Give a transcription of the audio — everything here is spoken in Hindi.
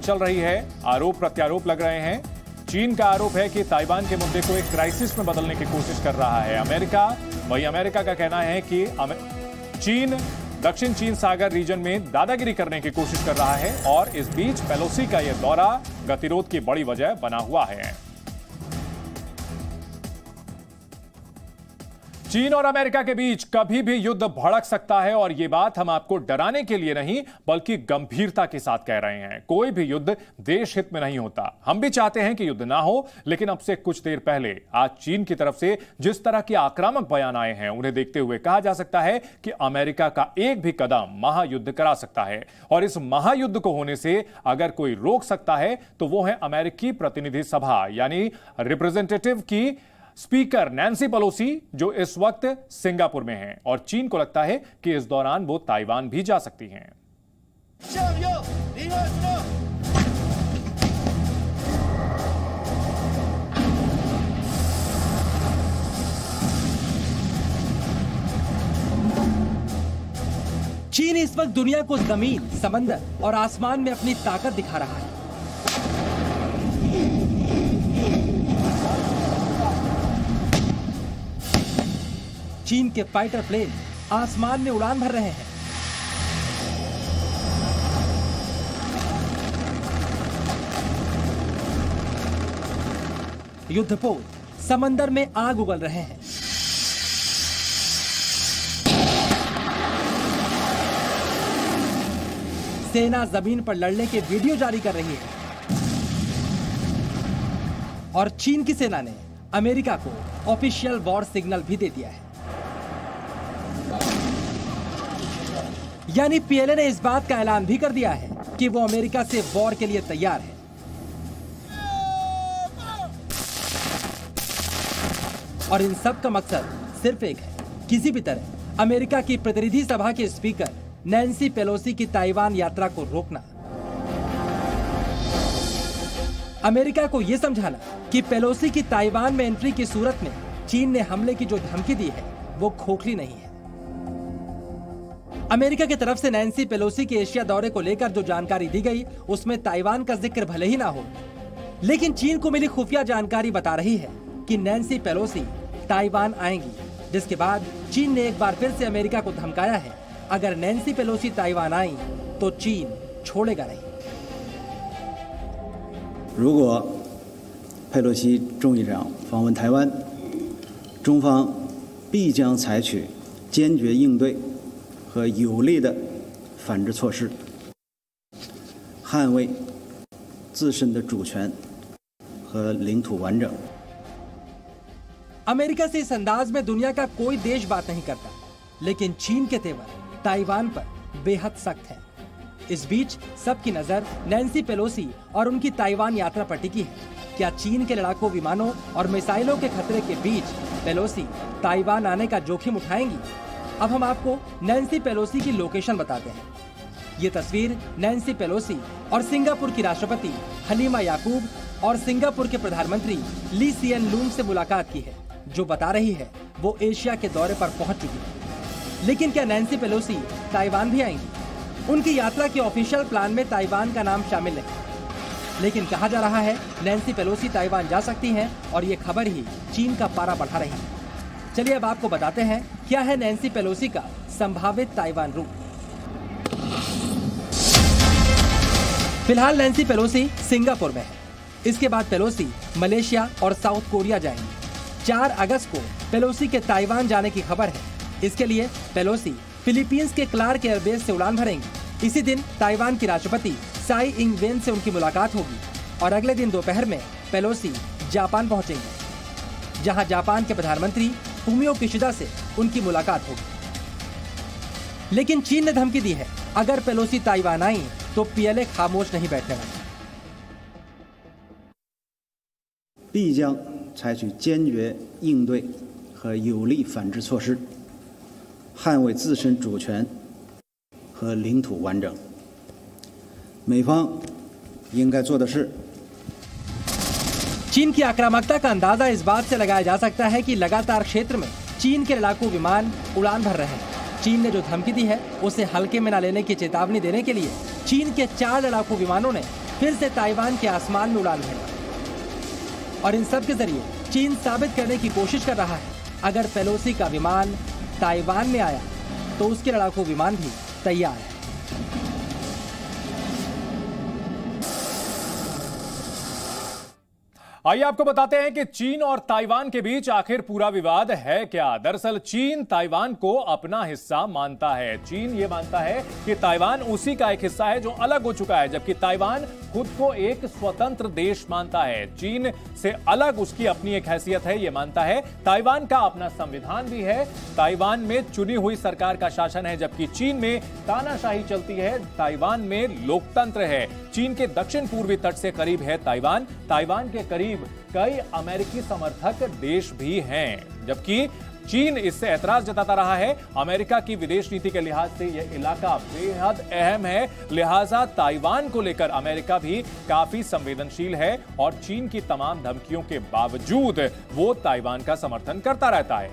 चल रही है, आरोप प्रत्यारोप लग रहे हैं। चीन का आरोप है कि ताइवान के मुद्दे को एक क्राइसिस में बदलने की कोशिश कर रहा है अमेरिका। वहीं अमेरिका का कहना है कि चीन दक्षिण चीन सागर रीजन में दादागिरी करने की कोशिश कर रहा है और इस बीच पेलोसी का यह दौरा गतिरोध की बड़ी वजह बना हुआ है। चीन और अमेरिका के बीच कभी भी युद्ध भड़क सकता है और यह बात हम आपको डराने के लिए नहीं बल्कि गंभीरता के साथ कह रहे हैं। कोई भी युद्ध देश हित में नहीं होता। हम भी चाहते हैं कि युद्ध ना हो, लेकिन अब से कुछ देर पहले आज चीन की तरफ से जिस तरह के आक्रामक बयान आए हैं उन्हें देखते हुए कहा जा सकता है कि अमेरिका का एक भी कदम महायुद्ध करा सकता है और इस महायुद्ध को होने से अगर कोई रोक सकता है तो वो है अमेरिकी प्रतिनिधि सभा यानी रिप्रेजेंटेटिव की स्पीकर नैन्सी पेलोसी, जो इस वक्त सिंगापुर में हैं और चीन को लगता है कि इस दौरान वो ताइवान भी जा सकती हैं। चीन इस वक्त दुनिया को जमीन, समंदर और आसमान में अपनी ताकत दिखा रहा है। चीन के फाइटर प्लेन आसमान में उड़ान भर रहे हैं। युद्धपोत समंदर में आग उगल रहे हैं। सेना जमीन पर लड़ने के वीडियो जारी कर रही है और चीन की सेना ने अमेरिका को ऑफिशियल वॉर सिग्नल भी दे दिया है। यानी पीएलए ने इस बात का ऐलान भी कर दिया है कि वो अमेरिका से वॉर के लिए तैयार है। और इन सब का मकसद सिर्फ एक है, किसी भी तरह अमेरिका की प्रतिनिधि सभा के स्पीकर नैन्सी पेलोसी की ताइवान यात्रा को रोकना। अमेरिका को यह समझाना कि पेलोसी की ताइवान में एंट्री की सूरत में चीन ने हमले की जो धमकी दी है वो खोखली नहीं है। अमेरिका की तरफ से नैन्सी पेलोसी के एशिया दौरे को लेकर जो जानकारी दी गई उसमें ताइवान का जिक्र भले ही ना हो, लेकिन चीन को मिली खुफिया जानकारी बता रही है कि नैन्सी पेलोसी ताइवान आएंगी, जिसके बाद चीन ने एक बार फिर से अमेरिका को धमकाया है अगर नैन्सी पेलोसी ताइवान आई तो चीन छोड़ेगा नहीं। 如果佩洛西众议长访问台湾，中方必将采取坚决应对和有力的反制措施，捍卫自身的主权和领土完整。 अमेरिका से इस अंदाज में दुनिया का कोई देश बात नहीं करता, लेकिन चीन के तेवर ताइवान पर बेहद सख्त है। इस बीच सबकी नजर नैन्सी पेलोसी और उनकी ताइवान यात्रा पर टिकी है। क्या चीन के लड़ाकू विमानों और मिसाइलों के खतरे के बीच पेलोसी ताइवान आने का जोखिम उठाएंगी? अब हम आपको नैन्सी पेलोसी की लोकेशन बताते हैं। ये तस्वीर नैन्सी पेलोसी और सिंगापुर की राष्ट्रपति हलीमा याकूब और सिंगापुर के प्रधानमंत्री ली सिएन लूंग से मुलाकात की है, जो बता रही है वो एशिया के दौरे पर पहुंच चुकी है। लेकिन क्या नैन्सी पेलोसी ताइवान भी आएंगी? उनकी यात्रा के ऑफिशियल प्लान में ताइवान का नाम शामिल नहीं, लेकिन कहा जा रहा है नैन्सी पेलोसी ताइवान जा सकती हैं और ये खबर ही चीन का पारा बढ़ा रही है। चलिए अब आपको बताते हैं क्या है नैन्सी पेलोसी का संभावित ताइवान रूट। फिलहाल नैन्सी पेलोसी सिंगापुर में है। इसके बाद पेलोसी मलेशिया और साउथ कोरिया जाएंगी। 4 अगस्त को पेलोसी के ताइवान जाने की खबर है। इसके लिए पेलोसी फिलीपींस के क्लार्क एयरबेस से उड़ान भरेंगी। इसी दिन ताइवान की राष्ट्रपति साई इंग वेन से उनकी मुलाकात होगी और अगले दिन दोपहर में पेलोसी जापान पहुंचेंगे, जहां जापान के प्रधानमंत्री फूमियो किशिदा से उनकी मुलाकात होगी। लेकिन चीन ने धमकी दी है अगर पेलोसी ताइवान आई तो पीएलए खामोश नहीं बैठने वाला। 必将采取坚决应对和有力反制措施，捍卫自身主权和领土完整。美方应该做的是。 चीन की आक्रामकता का अंदाजा इस बात से लगाया जा सकता है कि लगातार क्षेत्र में चीन के लड़ाकू विमान उड़ान भर रहे हैं। चीन ने जो धमकी दी है उसे हल्के में न लेने की चेतावनी देने के लिए चीन के 4 लड़ाकू विमानों ने फिर से ताइवान के आसमान में उड़ान भरेगा। और इन सब के जरिए चीन साबित करने की कोशिश कर रहा है अगर पेलोसी का विमान ताइवान में आया तो उसके लड़ाकू विमान भी तैयार है। आइए आपको बताते हैं कि चीन और ताइवान के बीच आखिर पूरा विवाद है क्या। दरअसल चीन ताइवान को अपना हिस्सा मानता है। चीन ये मानता है कि ताइवान उसी का एक हिस्सा है जो अलग हो चुका है, जबकि ताइवान खुद को एक स्वतंत्र देश मानता है। चीन से अलग उसकी अपनी एक हैसियत है, ये मानता है। ताइवान का अपना संविधान भी है, ताइवान में चुनी हुई सरकार का शासन है, जबकि चीन में तानाशाही चलती है, ताइवान में लोकतंत्र है। चीन के दक्षिण पूर्वी तट से करीब है ताइवान। ताइवान के करीब कई अमेरिकी समर्थक देश भी हैं, जबकि चीन इससे ऐतराज जताता रहा है। अमेरिका की विदेश नीति के लिहाज से यह इलाका बेहद अहम है, लिहाजा ताइवान को लेकर अमेरिका भी काफी संवेदनशील है और चीन की तमाम धमकियों के बावजूद वो ताइवान का समर्थन करता रहता है।